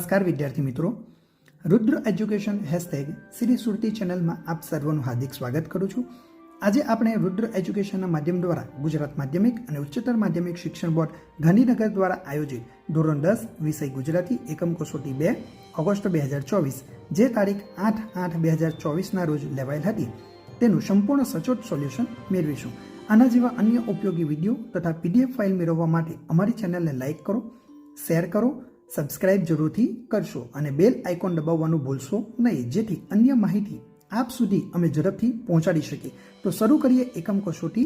નમસ્કાર વિદ્યાર્થી મિત્રો, રુદ્ર એજ્યુકેશન હેશટેગ શ્રી સુરતી ચેનલમાં આપ સર્વનું હાર્દિક સ્વાગત કરું છું। આજે આપણે રુદ્ર એજ્યુકેશનના માધ્યમ દ્વારા ગુજરાત માધ્યમિક અને ઉચ્ચતર માધ્યમિક શિક્ષણ બોર્ડ ગાંધીનગર દ્વારા આયોજિત ધોરણ 10 વિષય ગુજરાતી એકમ કસોટી 2 ઓગસ્ટ 2024 જે તારીખ 8/8/2024ના રોજ લેવાયેલ હતી તેનું સંપૂર્ણ સચોટ સોલ્યુશન મેળવીશું। આના જેવા અન્ય ઉપયોગી વિડીયો તથા પીડીએફ ફાઇલ મેળવવા માટે અમારી ચેનલને લાઇક કરો, શેર કરો, સબસ્ક્રાઇબ જરૂરથી કરશો અને બેલ આઇકોન દબાવવાનું ભૂલશો નહીં, જેથી અન્ય માહિતી આપ સુધી અમે ઝડપથી પહોંચાડી શકીએ। તો શરૂ કરીએ એકમ કસોટી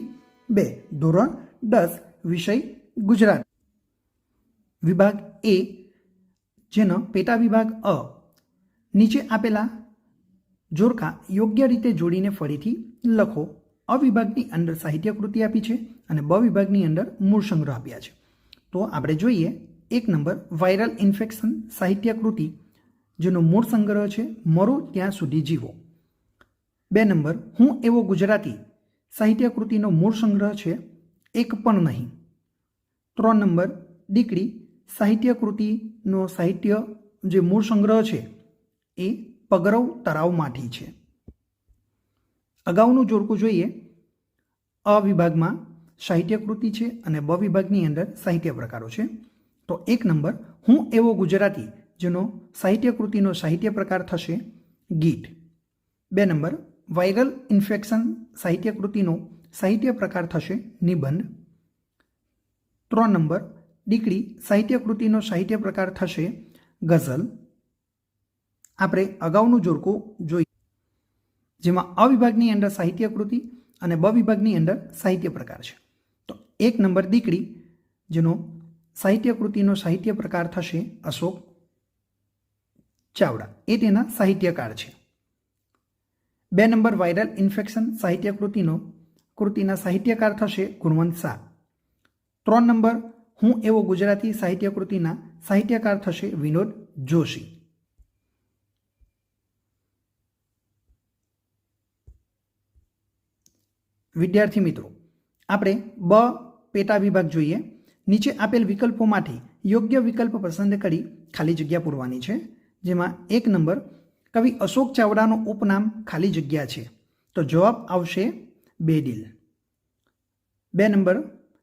2 ધોરણ 10 વિષય ગુજરાત વિભાગ એ, જેનો પેટા વિભાગ અ। નીચે આપેલા જોડકા યોગ્ય રીતે જોડીને ફરીથી લખો। અ વિભાગની અંદર સાહિત્ય કૃતિ આપી છે અને બ વિભાગની અંદર મૂળ સંગ્રહ આપ્યા છે। તો આપણે જોઈએ 1 નંબર વાયરલ ઇન્ફેક્શન સાહિત્ય કૃતિ, જેનો મૂળ સંગ્રહ છે મરો ત્યાં સુધી જીવો। 2 નંબર હું એવો ગુજરાતી સાહિત્ય કૃતિનો મૂળ સંગ્રહ છે એક પણ નહીં। 3 નંબર દીકરી સાહિત્ય કૃતિનો સાહિત્ય જે મૂળ સંગ્રહ છે એ પગરવ તરાવમાંથી છે। અગાઉનું જોડકું જોઈએ, અ વિભાગમાં સાહિત્ય કૃતિ છે અને બ વિભાગની અંદર સાહિત્ય પ્રકારો છે। તો 1 નંબર હું એવો ગુજરાતી, જેનો સાહિત્ય કૃતિનો સાહિત્ય પ્રકાર થશે ગીત। 2 નંબર વાયરલ ઇન્ફેક્શન સાહિત્ય કૃતિનો સાહિત્ય પ્રકાર થશે નિબંધ। 3 નંબર દીકરી સાહિત્ય કૃતિનો સાહિત્ય પ્રકાર થશે ગઝલ। આપણે અગાઉનું જોડકું જોઈએ, જેમાં અ વિભાગની અંદર સાહિત્ય કૃતિ અને બ વિભાગની અંદર સાહિત્ય પ્રકાર છે। તો 1 નંબર દીકરી, જેનો સાહિત્ય કૃતિનો સાહિત્ય પ્રકાર થશે અશોક ચાવડા, એ તેના સાહિત્યકાર છે। 2 નંબર વાયરલ ઇન્ફેક્શન સાહિત્ય કૃતિના સાહિત્યકાર થશે ગુણવંત શાહ। 3 નંબર હું એવો ગુજરાતી સાહિત્ય કૃતિના સાહિત્યકાર થશે વિનોદ જોશી। વિદ્યાર્થી મિત્રો, આપણે બ પેટા વિભાગ જોઈએ। નીચે આપેલ વિકલ્પોમાંથી યોગ્ય વિકલ્પ પસંદ કરી ખાલી જગ્યા પૂરવાની છે, જેમાં 1 નંબર કવિ અશોક ચાવડાનું ઉપનામ ખાલી જગ્યા છે, તો જવાબ આવશે બેદિલ। 2 નંબર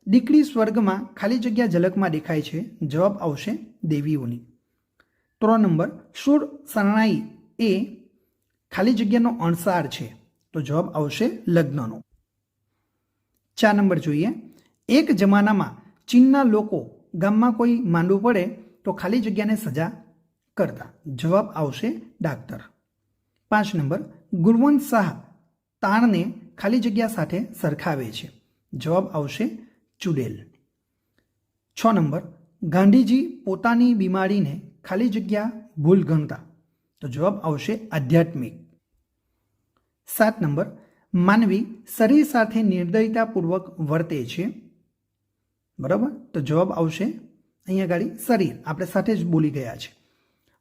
દીકરી સ્વર્ગમાં ખાલી જગ્યા ઝલકમાં દેખાય છે, જવાબ આવશે દેવીઓની। 3 નંબર સુર શરણાઈ એ ખાલી જગ્યાનો અણસાર છે, તો જવાબ આવશે લગ્નનો। 4 નંબર જોઈએ, એક જમાનામાં ચીનના લોકો ગામમાં કોઈ માંદું પડે તો ખાલી જગ્યાને સજા કરતા, જવાબ આવશે ડાક્ટર। 5 નંબર ગુણવંત શાહ તાણને ખાલી જગ્યા સાથે સરખાવે છે, જવાબ આવશે ચુડેલ। 6 નંબર ગાંધીજી પોતાની બીમારીને ખાલી જગ્યા ભૂલ ગણતા, તો જવાબ આવશે આધ્યાત્મિક। 7 નંબર માનવી શરીર સાથે નિર્દયતાપૂર્વક વર્તે છે, બરાબર, તો જવાબ આવશે અહીંયા ગાડી શરીર, આપણે સાથે જ બોલી ગયા છે।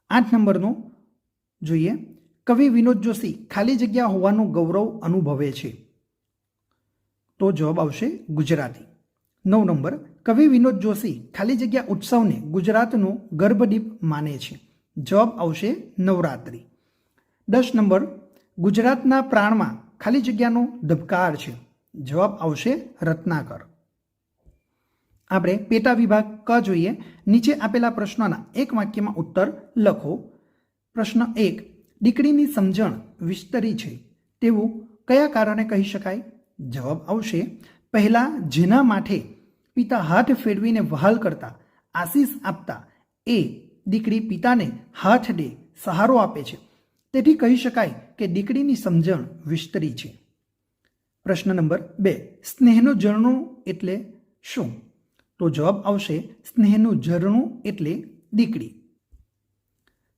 8 નંબરનો જોઈએ, કવિ વિનોદ જોશી ખાલી જગ્યા હોવાનું ગૌરવ અનુભવે છે, તો જવાબ આવશે ગુજરાતી। 9 નંબર કવિ વિનોદ જોશી ખાલી જગ્યા ઉત્સવને ગુજરાતનો ગર્ભદીપ માને છે, જવાબ આવશે નવરાત્રિ। 10 નંબર ગુજરાતના પ્રાણમાં ખાલી જગ્યાનો ધબકાર છે, જવાબ આવશે રત્નાકર। આપણે પેટા વિભાગ ક જોઈએ। નીચે આપેલા પ્રશ્નોના એક વાક્યમાં ઉત્તર લખો। પ્રશ્ન 1, દીકરીની સમજણ વિસ્તરી છે તેવું કયા કારણે કહી શકાય? જવાબ આવશે પહેલા જેના માથે પિતા હાથ ફેરવીને વહાલ કરતા, આશીષ આપતા, એ દીકરી પિતાને હાથ દે સહારો આપે છે, તેથી કહી શકાય કે દીકરીની સમજણ વિસ્તરી છે। પ્રશ્ન નંબર 2, સ્નેહનું ઝરણું એટલે શું? તો જવાબ આવશે સ્નેહનું ઝરણું એટલે દીકરી।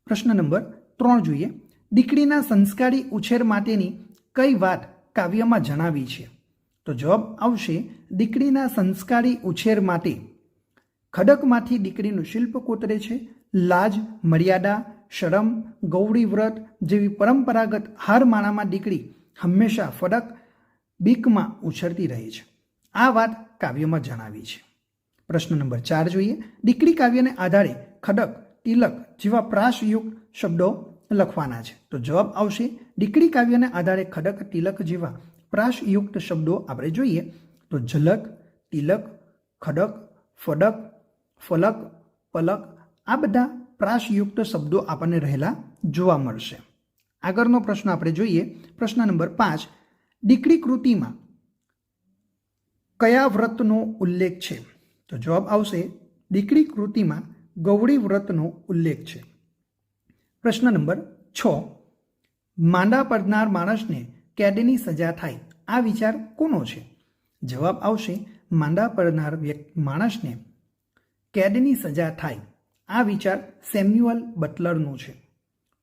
પ્રશ્ન નંબર 3 જોઈએ, દીકરીના સંસ્કારી ઉછેર માટેની કઈ વાત કાવ્યમાં જણાવી છે? તો જવાબ આવશે દીકરીના સંસ્કારી ઉછેર માટે ખડકમાંથી દીકરીનું શિલ્પ કોતરે છે, લાજ, મર્યાદા, શરમ, ગૌરી વ્રત જેવી પરંપરાગત હારમાળામાં દીકરી હંમેશા ફડક બીકમાં ઉછરતી રહે છે, આ વાત કાવ્યમાં જણાવી છે। પ્રશ્ન નંબર 4 જોઈએ, દીકરી કાવ્યને આધારે ખડક તિલક જેવા પ્રાસયુક્ત શબ્દો લખવાના છે. તો જવાબ આવશે દીકરી કાવ્યને આધારે ખડક, તિલક જેવા પ્રાસયુક્ત શબ્દો આપણે જોઈએ તો ઝલક, તિલક, ખડક, ફડક, ફલક, પલક આ બધા પ્રાસયુક્ત શબ્દો આપણને રહેલા જોવા મળશે. આગળનો પ્રશ્ન આપણે જોઈએ. પ્રશ્ન નંબર 5. દીકરી કૃતિમાં કયા વ્રતનો ઉલ્લેખ છે? તો જવાબ આવશે દીકરી કૃતિમાં ગૌરી વ્રતનો ઉલ્લેખ છે. પ્રશ્ન નંબર 6. માંદા પડનાર માણસને કેદની સજા થાય આ વિચાર કોનો છે? જવાબ આવશે માંદા પડનાર માણસને કેદની સજા થાય આ વિચાર સેમ્યુઅલ બટલરનો છે.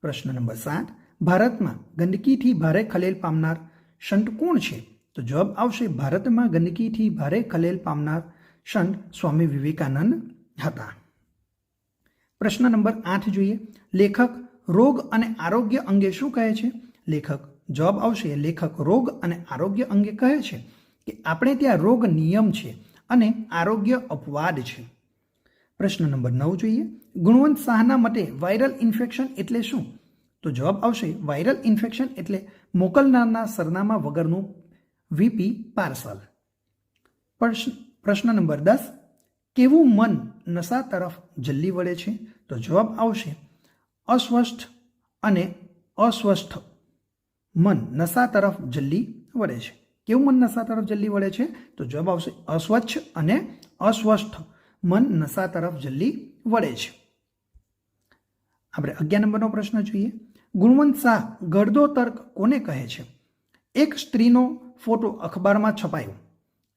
પ્રશ્ન નંબર 7. ભારતમાં ગંદકીથી ભારે ખલેલ પામનાર સંત કોણ છે? તો જવાબ આવશે ભારતમાં ગંદકીથી ભારે ખલેલ પામનાર સંત સ્વામી વિવેકાનંદ હતા. પ્રશ્ન નંબર 8 જોઈએ. લેખક રોગ અને આરોગ્ય અંગે શું કહે છે? લેખક જવાબ આવશે લેખક રોગ અને આરોગ્ય અંગે કહે છે કે આપણે ત્યાં રોગ નિયમ છે અને આરોગ્ય અપવાદ છે. પ્રશ્ન નંબર 9 જોઈએ. ગુણવંત શાહના મતે વાયરલ ઇન્ફેક્શન એટલે શું? તો જવાબ આવશે વાયરલ ઇન્ફેક્શન એટલે મોકલનારના સરનામા વગરનું વીપી પાર્સલ. પ્રશ્ન નંબર 10. કેવું મન નશા તરફ જલ્દી વળે છે? તો જવાબ આવશે અસ્વસ્થ અને અસ્વસ્થ મન નશા તરફ જલ્દી વળે છે. કેવું મન નશા તરફ જલ્દી વળે છે? તો જવાબ આવશે અસ્વચ્છ અને અસ્વસ્થ મન નશા તરફ જલ્દી વળે છે. આપણે 11 નંબરનો પ્રશ્ન જોઈએ. ગુણવંત શાહ ગળદો તર્ક કોને કહે છે? એક સ્ત્રીનો ફોટો અખબારમાં છપાયો.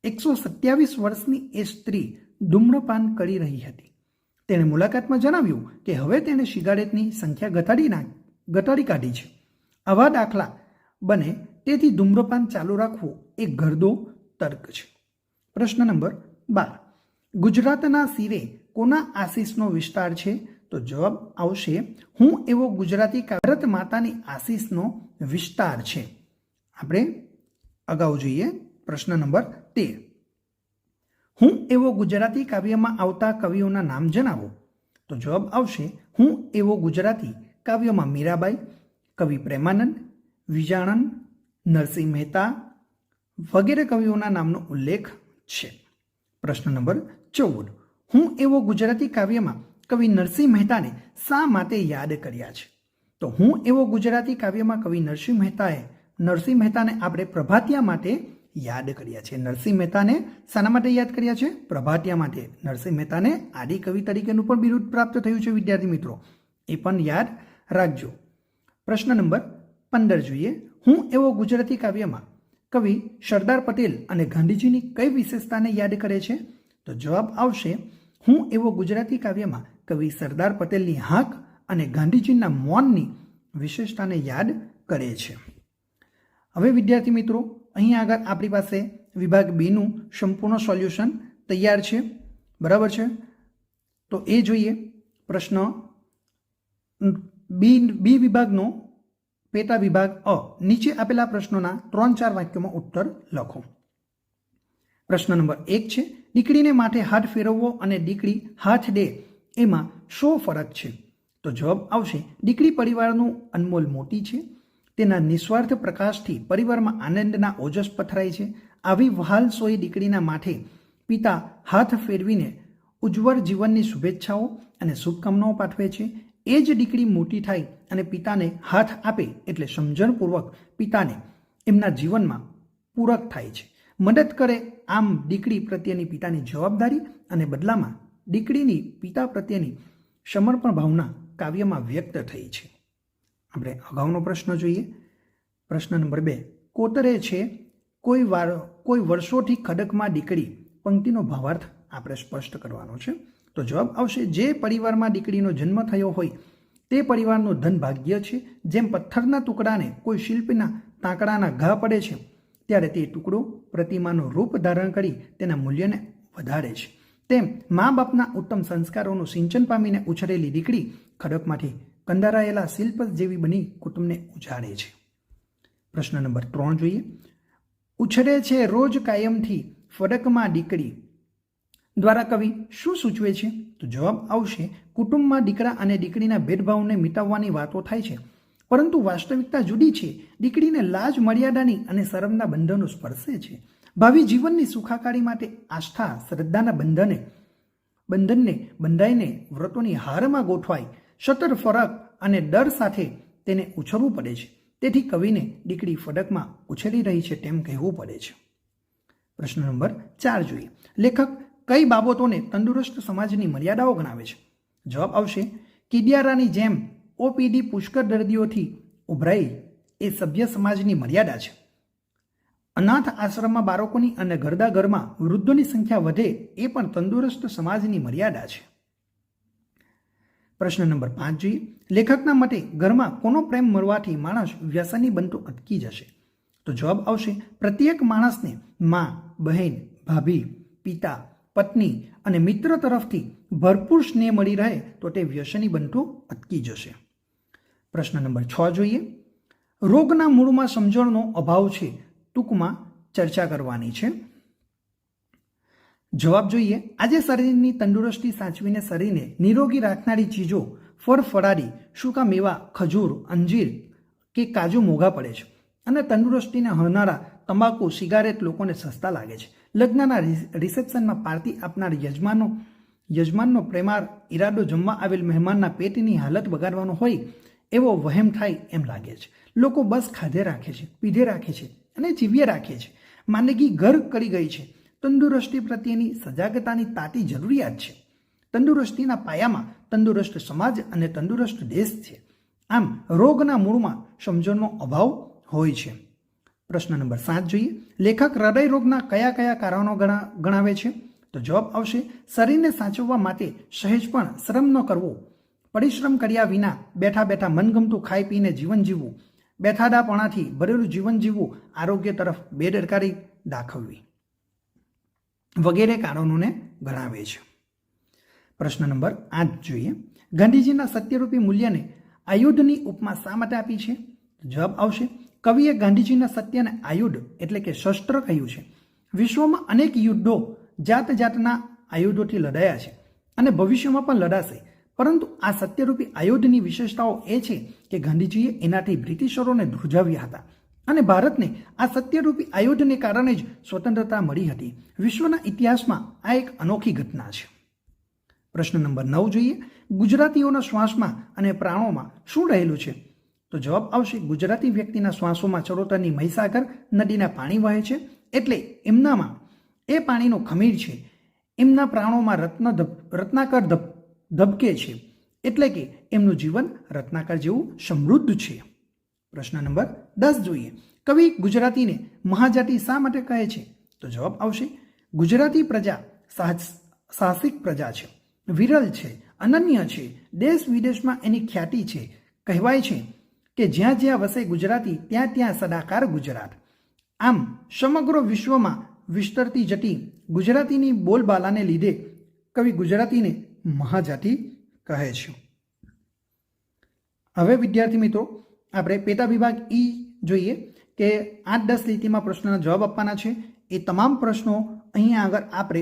127 વર્ષની એ સ્ત્રી ધૂમ્રપાન કરી રહી હતી. તેણે મુલાકાતમાં જણાવ્યું કે હવે તેણે સિગારેટની સંખ્યા ઘટાડી કાઢી છે. આવા દાખલા બને તેથી ધૂમ્રપાન ચાલુ રાખવું એ ગળદો તર્ક છે. પ્રશ્ન નંબર 12. ગુજરાતના શિરે કોના આશીષનો વિસ્તાર છે? તો જવાબ આવશે હું એવો ગુજરાતી ભારત માતાની આશીષનો વિસ્તાર છે. આપણે અગાઉ જોઈએ પ્રશ્ન નંબર 13. હું એવો ગુજરાતી કાવ્યમાં આવતા કવિઓના નામ જણાવો. તો જવાબ આવશે હું એવો ગુજરાતી કાવ્યમાં મીરાબાઈ, કવિ પ્રેમાનંદ, વિજાણન, નરસિંહ મહેતા વગેરે કવિઓના નામનો ઉલ્લેખ છે. પ્રશ્ન નંબર 14. હું એવો ગુજરાતી કાવ્યમાં કવિ નરસિંહ મહેતાને શા માટે યાદ કર્યા છે? તો હું એવો ગુજરાતી કાવ્યમાં કવિ નરસિંહ મહેતાને આપણે પ્રભાતિયા માટે યાદ કર્યા છે. નરસિંહ મહેતાને શાના માટે યાદ કર્યા છે? પ્રભાતિયા માટે. નરસિંહ મહેતાને આદિ કવિ તરીકેનું પણ બિરુદ પ્રાપ્ત થયું છે વિદ્યાર્થી મિત્રો, એ પણ યાદ રાખજો. પ્રશ્ન નંબર 15 જોઈએ. હું એવો ગુજરાતી કાવ્યમાં કવિ સરદાર પટેલ અને ગાંધીજીની કઈ વિશેષતાને યાદ કરે છે? તો જવાબ આવશે હું એવો ગુજરાતી કાવ્યમાં કવિ સરદાર પટેલની હાંક અને ગાંધીજીના મૌનની વિશેષતાને યાદ કરે છે. હવે વિદ્યાર્થી મિત્રો અહીં આગળ આપણી પાસે વિભાગ બીનું સંપૂર્ણ સોલ્યુશન તૈયાર છે, બરાબર છે? તો એ જોઈએ. પ્રશ્ન બી વિભાગનો પેટા વિભાગ અ. નીચે આપેલા પ્રશ્નોના 3-4 વાક્યોમાં ઉત્તર લખો. પ્રશ્ન નંબર 1 છે દીકરીને માટે હાથ ફેરવવો અને દીકરી હાથ દે એમાં શો ફરક છે? તો જવાબ આવશે દીકરી પરિવારનું અનમોલ મોતી છે. તેના નિસ્વાર્થ પ્રકાશથી પરિવારમાં આનંદના ઓજસ પથરાય છે. આવી વહાલસોઈ દીકરીના માથે પિતા હાથ ફેરવીને ઉજ્જવળ જીવનની શુભેચ્છાઓ અને શુભકામનાઓ પાઠવે છે. એ જ દીકરી મોટી થાય અને પિતાને હાથ આપે એટલે સમજણપૂર્વક પિતાને એમના જીવનમાં પૂરક થાય છે, મદદ કરે. આમ દીકરી પ્રત્યેની પિતાની જવાબદારી અને બદલામાં દીકરીની પિતા પ્રત્યેની સમર્પણ ભાવના કાવ્યમાં વ્યક્ત થઈ છે. આપણે અગાઉનો પ્રશ્ન જોઈએ. પ્રશ્ન નંબર 2. કોતરે છે કોઈ વર્ષોથી ખડકમાં દીકરી પંક્તિનો ભાવાર્થ આપણે સ્પષ્ટ કરવાનો છે. તો જવાબ આવશે જે પરિવારમાં દીકરીનો જન્મ થયો હોય તે પરિવારનું ધન ભાગ્ય છે. જેમ પથ્થરના ટુકડાને કોઈ શિલ્પીના તાંકડાના ઘા પડે છે ત્યારે તે ટુકડો પ્રતિમાનું રૂપ ધારણ કરી તેના મૂલ્યને વધારે છે, તેમ મા બાપના ઉત્તમ સંસ્કારોનું સિંચન પામીને ઉછરેલી દીકરી ખડકમાંથી કંડારાયેલા શિલ્પ જેવી બની કુટુંબને ઉજાડે છે. પ્રશ્ન નંબર 3 જોઈએ. ઉછરે છે રોજ કાયમથી ફડકમાં દીકરી દ્વારા કવિ શું સૂચવે છે? તો જવાબ આવશે કુટુંબમાં દીકરા અને દીકરીના ભેદભાવને મિટાવવાની વાતો થાય છે, પરંતુ વાસ્તવિકતા જુદી છે. દીકરીને લાજ, મર્યાદાની અને શરમના બંધનો સ્પર્શે છે. ભાવિ જીવનની સુખાકારી માટે આસ્થા, શ્રદ્ધાના બંધનને બંધાઈને વ્રતોની હારમાં ગોઠવાય સતત ફરક અને ડર સાથે તેને ઉછળવું પડે છે. તેથી કવિને દીકરી ફડકમાં ઉછેરી રહી છે તેમ કહેવું પડે છે. પ્રશ્ન નંબર 4 જોઈએ. લેખક કઈ બાબતોને તંદુરસ્ત સમાજની મર્યાદાઓ ગણાવે છે? જવાબ આવશે કિડિયારાની જેમ ઓપીડી પુષ્કળ દર્દીઓથી ઉભરાઈ એ સભ્ય સમાજની મર્યાદા છે. અનાથ આશ્રમમાં બાળકોની અને ઘરડા ઘરમાં વૃદ્ધોની સંખ્યા વધે એ પણ તંદુરસ્ત સમાજની મર્યાદા છે. પ્રશ્ન નંબર 5 જોઈએ. લેખકના મતે ઘરમાં કોનો પ્રેમ મળવાથી માણસ વ્યસની બનતો અટકી જશે? તો જવાબ આવશે પ્રત્યેક માણસને માં, બહેન, ભાભી, પિતા, પત્ની અને મિત્ર તરફથી ભરપૂર સ્નેહ મળી રહે તો તે વ્યસની બનતો અટકી જશે. પ્રશ્ન નંબર 6 જોઈએ. રોગના મૂળમાં સમજણનો અભાવ છે, ટૂંકમાં ચર્ચા કરવાની છે. જવાબ જોઈએ. આજે શરીરની તંદુરસ્તી સાચવીને શરીરને નિરોગી રાખનારી ચીજો ફળ, ફળાદી, સૂકા મેવા, ખજૂર, અંજીર કે કાજુ મોંઘા પડે છે અને તંદુરસ્તીને હરનારા તમાકુ, સિગારેટ લોકોને સસ્તા લાગે છે. લગ્નના રિસેપ્શનમાં પાર્ટી આપનાર યજમાનનો પ્રેમાળ ઈરાદો જમવા આવેલ મહેમાનના પેટની હાલત બગાડવાનો હોય એવો વહેમ થાય એમ લાગે છે. લોકો બસ ખાધે રાખે છે, પીધે રાખે છે અને જીવ્યે રાખે છે. માંદગી ઘર કરી ગઈ છે. તંદુરસ્તી પ્રત્યેની સજાગતાની તાતી જરૂરિયાત છે. તંદુરસ્તીના પાયામાં તંદુરસ્ત સમાજ અને તંદુરસ્ત દેશ છે. આમ રોગના મૂળમાં સમજણનો અભાવ હોય છે. પ્રશ્ન નંબર 7 જોઈએ. લેખક હૃદય રોગના કયા કયા કારણો ગણાવે છે? તો જવાબ આવશે શરીરને સાચવવા માટે સહેજ પણ શ્રમ ન કરવો, પરિશ્રમ કર્યા વિના બેઠા બેઠા મનગમતું ખાઈ પીને જીવન જીવવું, બેઠાડાપણાથી ભરેલું જીવન જીવવું, આરોગ્ય તરફ બેદરકારી દાખવવી વગેરે કારણોને ગણાવે છે. પ્રશ્ન નંબર 8 જોઈએ. ગાંધીજીના સત્યરૂપી મૂલ્યને આયુધની ઉપમા શા માટે આપી છે? જવાબ આવશે કવિએ ગાંધીજીના સત્યને આયુધ એટલે કે શસ્ત્ર કહ્યું છે. વિશ્વમાં અનેક યુદ્ધો જાત જાતના આયુધોથી લડાયા છે અને ભવિષ્યમાં પણ લડાશે, પરંતુ આ સત્યરૂપી આયુધની વિશેષતાઓ એ છે કે ગાંધીજીએ એનાથી બ્રિટિશરોને ધ્રુજાવ્યા હતા અને ભારતને આ સત્યરૂપી આયુધને કારણે જ સ્વતંત્રતા મળી હતી. વિશ્વના ઇતિહાસમાં આ એક અનોખી ઘટના છે. પ્રશ્ન નંબર 9 જોઈએ. ગુજરાતીઓના શ્વાસમાં અને પ્રાણોમાં શું રહેલું છે? તો જવાબ આવશે ગુજરાતી વ્યક્તિના શ્વાસોમાં ચરોતરની મહીસાગર નદીના પાણી વહે છે, એટલે એમનામાં એ પાણીનો ખમીર છે. એમના પ્રાણોમાં રત્નાકર ધબકે છે, એટલે કે એમનું જીવન રત્નાકર જેવું સમૃદ્ધ છે. પ્રશ્ન નંબર 10 જોઈએ. કવિ ગુજરાતીને મહાજાતિ શા માટે કહે છે? તો જવાબ આવશે ગુજરાતી પ્રજા સાહસિક પ્રજા છે, વિરલ છે, અનન્ય છે. દેશ વિદેશમાં એની ખ્યાતિ છે. કહેવાય છે કે જ્યાં જ્યાં વસે ગુજરાતી ત્યાં ત્યાં સદાકાળ ગુજરાત. આમ સમગ્ર વિશ્વમાં વિસ્તરતી જતી ગુજરાતીની બોલબાલાને લીધે કવિ ગુજરાતીને મહાજાતિ કહે છે. હવે વિદ્યાર્થી મિત્રો આપણે પેટા વિભાગ ઈ જોઈએ કે 8-10 લીટીમાં પ્રશ્નના જવાબ આપવાના છે. એ તમામ પ્રશ્નો અહીંયા આગળ આપણે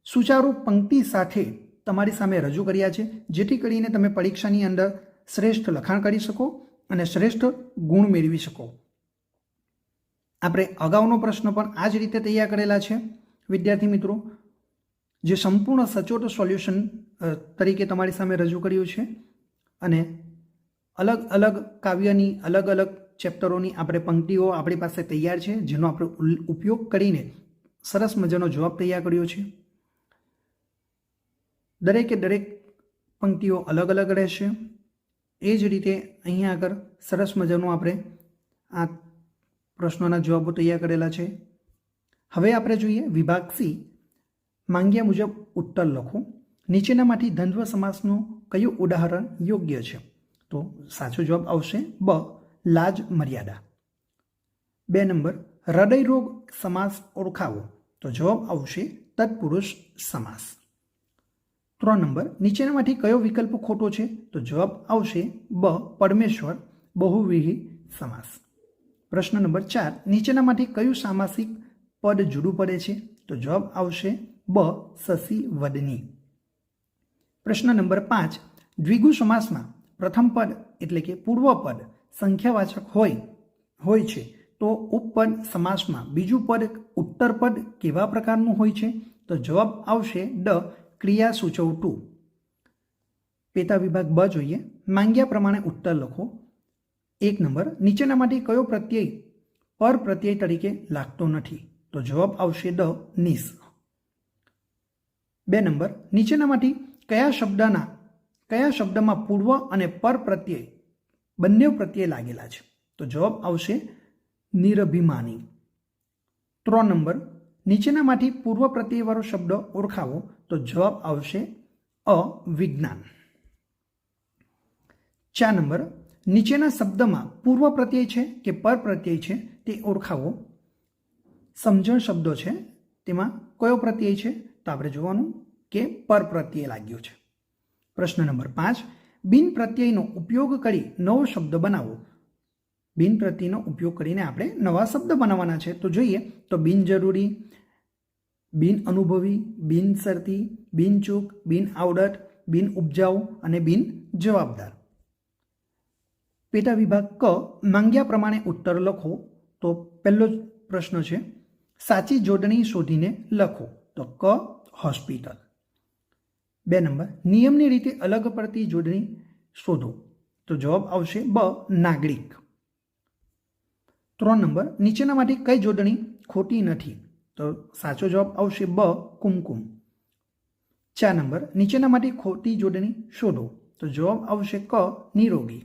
સુચારુ પંક્તિ સાથે તમારી સામે રજૂ કર્યા છે, જેથી કરીને તમે પરીક્ષાની અંદર શ્રેષ્ઠ લખાણ કરી શકો અને શ્રેષ્ઠ ગુણ મેળવી શકો. આપણે અગાઉનો પ્રશ્ન પણ આ જ રીતે તૈયાર કરેલા છે વિદ્યાર્થી મિત્રો, જે સંપૂર્ણ સચોટ સોલ્યુશન તરીકે તમારી સામે રજૂ કર્યું છે અને અલગ અલગ કાવ્યની અલગ અલગ ચેપ્ટરોની આપણે પંક્તિઓ આપણી પાસે તૈયાર છે, જેનો આપણે ઉપયોગ કરીને સરસ મજાનો જવાબ તૈયાર કર્યો છે. દરેકે દરેક પંક્તિઓ અલગ અલગ રહેશે. એ જ રીતે અહીંયા આગળ સરસ મજાનું આપણે આ પ્રશ્નોના જવાબો તૈયાર કરેલા છે. હવે આપણે જોઈએ વિભાગ સી. માંગ્યા મુજબ ઉત્તર લખો. નીચેનામાંથી દ્વંદ્વ સમાસનું કયું ઉદાહરણ યોગ્ય છે? તો સાચો જવાબ આવશે બ, લાજ મર્યાદા. 2 નંબર, હૃદય રોગ સમાસ ઓળખાવો. તો જવાબ આવશે તત્પુરુષ સમાસ. 3 નંબર, નીચેનામાંથી કયો વિકલ્પ ખોટો છે? તો જવાબ આવશે બ, પરમેશ્વર બહુવ્રીહી સમાસ. પ્રશ્ન નંબર 4, નીચેનામાંથી કયું સામાસિક પદ જુદું પડે છે? તો જવાબ આવશે બ, શશી વદની. પ્રશ્ન નંબર 5, દ્વિગુ સમાસમાં પ્રથમ પદ એટલે કે પૂર્વ પદ સંખ્યાવાચક હોય છે તો ઉપપદ સમાસમાં બીજું પદ ઉત્તર પદ કેવા પ્રકારનું હોય છે? તો જવાબ આવશે ડ, ક્રિયા સૂચવ ટુ. પેટા વિભાગ બ જોઈએ. માંગ્યા પ્રમાણે ઉત્તર લખો. 1 નંબર, નીચેનામાંથી કયો પ્રત્યય પર પ્રત્યય તરીકે લાગતો નથી? તો જવાબ આવશે ડ, નિસ. 2 નંબર, નીચેનામાંથી કયા શબ્દમાં પૂર્વ અને પર પ્રત્યય બંને પ્રત્યય લાગેલા છે? તો જવાબ આવશે નિરભિમાની. 3 નંબર, નીચેનામાંથી પૂર્વ પ્રત્યયવાળો શબ્દ ઓળખાવો. તો જવાબ આવશે અ, વિજ્ઞાન. 4 નંબર, નીચેના શબ્દમાં પૂર્વ પ્રત્યય છે કે પર પ્રત્યય છે તે ઓળખાવો. સમજણ શબ્દો છે તેમાં કયો પ્રત્યય છે? તો આપણે જોવાનું કે પર પ્રત્યય લાગ્યો છે. પ્રશ્ન નંબર 5, બિન પ્રત્યયનો ઉપયોગ કરી નવો શબ્દ બનાવો. બિન પ્રત્યયનો ઉપયોગ કરીને આપણે નવા શબ્દ બનાવવાના છે. તો જોઈએ તો બિનજરૂરી, બિન અનુભવી, બિન શરતી, બિનચૂક, બિન આવડત, બિન ઉપજાઉ અને બિન જવાબદાર. પેટા વિભાગ ક, માંગ્યા પ્રમાણે ઉત્તર લખો. તો પહેલો પ્રશ્ન છે સાચી જોડણી શોધીને લખો. તો ક, હોસ્પિટલ. 2 નંબર, નિયમની રીતે અલગ પડતી જોડણી શોધો. તો જવાબ આવશે બ, નાગરિક. 3 નંબર, નીચેનામાંથી કઈ જોડણી ખોટી નથી? તો સાચો જવાબ આવશે બ, કુમકુમ. 4 નંબર, નીચેનામાંથી ખોટી જોડણી શોધો. તો જવાબ આવશે ક, નિરોગી.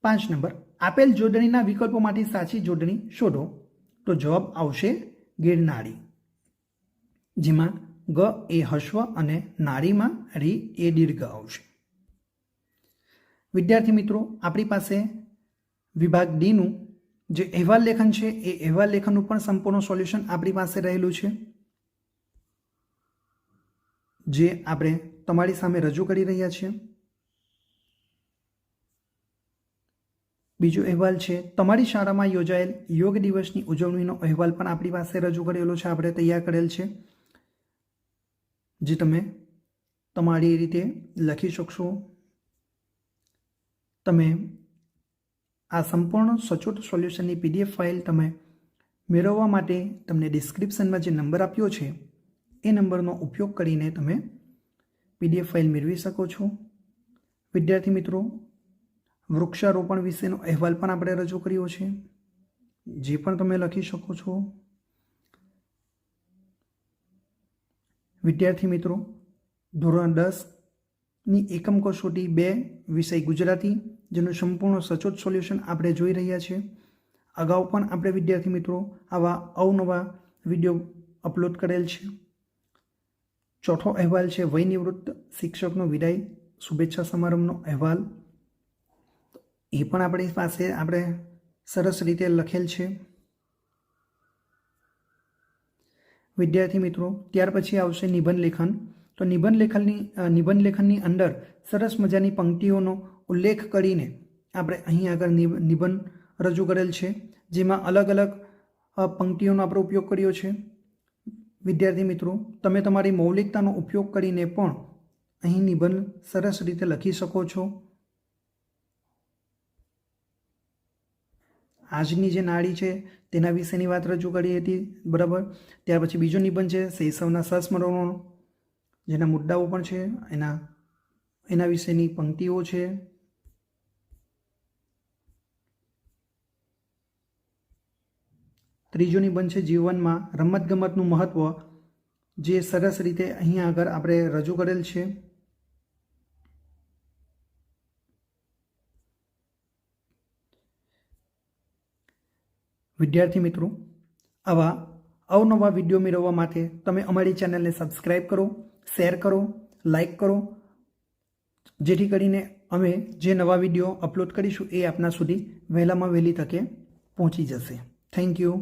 5 નંબર, આપેલ જોડણીના વિકલ્પોમાંથી સાચી જોડણી શોધો. તો જવાબ આવશે ગિરનારી, જેમાં ગ એ હસ્વ અને નારીમાં રી એ દીર્ઘ આવશે. વિદ્યાર્થી મિત્રો, આપણી પાસે વિભાગ ડીનું જે અહેવાલ લેખન છે એ અહેવાલ લેખનનું પણ સંપૂર્ણ સોલ્યુશન આપણી પાસે રહેલું છે, જે આપણે તમારી સામે રજૂ કરી રહ્યા છીએ. બીજો અહેવાલ છે તમારી શાળામાં યોજાયેલ યોગ દિવસની ઉજવણીનો અહેવાલ પણ આપણી પાસે રજૂ કરેલો છે, આપણે તૈયાર કરેલ છે, જે તમે તમારી રીતે લખી શકશો. તમે આ સંપૂર્ણ સચોટ સોલ્યુશનની PDF ફાઇલ તમે મેળવવા માટે તમને ડિસ્ક્રિપ્શનમાં જે નંબર આપ્યો છે એ નંબરનો ઉપયોગ કરીને તમે PDF ફાઇલ મેળવી શકો છો. વિદ્યાર્થી મિત્રો, વૃક્ષારોપણ વિશેનો અહેવાલ પણ આપણે રજૂ કર્યો છે, જે પણ તમે લખી શકો છો. વિદ્યાર્થી મિત્રો, ધોરણ 10ની એકમ કસોટી 2 વિષય ગુજરાતી, જેનું સંપૂર્ણ સચોટ સોલ્યુશન આપણે જોઈ રહ્યા છીએ. અગાઉ પણ આપણે વિદ્યાર્થી મિત્રો આવા અવનવા વિડીયો અપલોડ કરેલ છે. ચોથો અહેવાલ છે વય નિવૃત્ત શિક્ષકનો વિદાય શુભેચ્છા સમારંભનો અહેવાલ, એ પણ આપણી પાસે આપણે સરસ રીતે લખેલ છે. વિદ્યાર્થી મિત્રો, ત્યાર પછી આવશે નિબંધ લેખન. તો નિબંધ લેખનની અંદર સરસ મજાની પંક્તિઓનો ઉલ્લેખ કરીને આપણે અહીં આગળ નિબંધ રજૂ કરેલ છે, જેમાં અલગ અલગ પંક્તિઓનો આપણે ઉપયોગ કર્યો છે. વિદ્યાર્થી મિત્રો, તમે તમારી મૌલિકતાનો ઉપયોગ કરીને પણ અહીં નિબંધ સરસ રીતે લખી શકો છો. આજની જે નાળી છે તેના વિશેની વાત રજૂ કરી હતી, બરાબર. ત્યાર પછી બીજો નિબંધ છે શૈશવના સંસ્મરણો, જેના મુદ્દાઓ પણ છે, એના વિશેની પંક્તિઓ છે. ત્રીજો નિબંધ છે જીવનમાં રમતગમતનું મહત્વ, જે સરસ રીતે અહીંયા આગળ આપણે રજૂ કરેલ છે. વિદ્યાર્થી મિત્રો, આવા અવનવા વિડીયો મેળવવા માટે તમે અમારી ચેનલને સબસ્ક્રાઈબ કરો, શેર કરો, લાઈક કરો, જેથી કરીને અમે જે નવા વિડીયો અપલોડ કરીશું એ આપના સુધી વહેલામાં વહેલી તકે પહોંચી જશે. Thank you.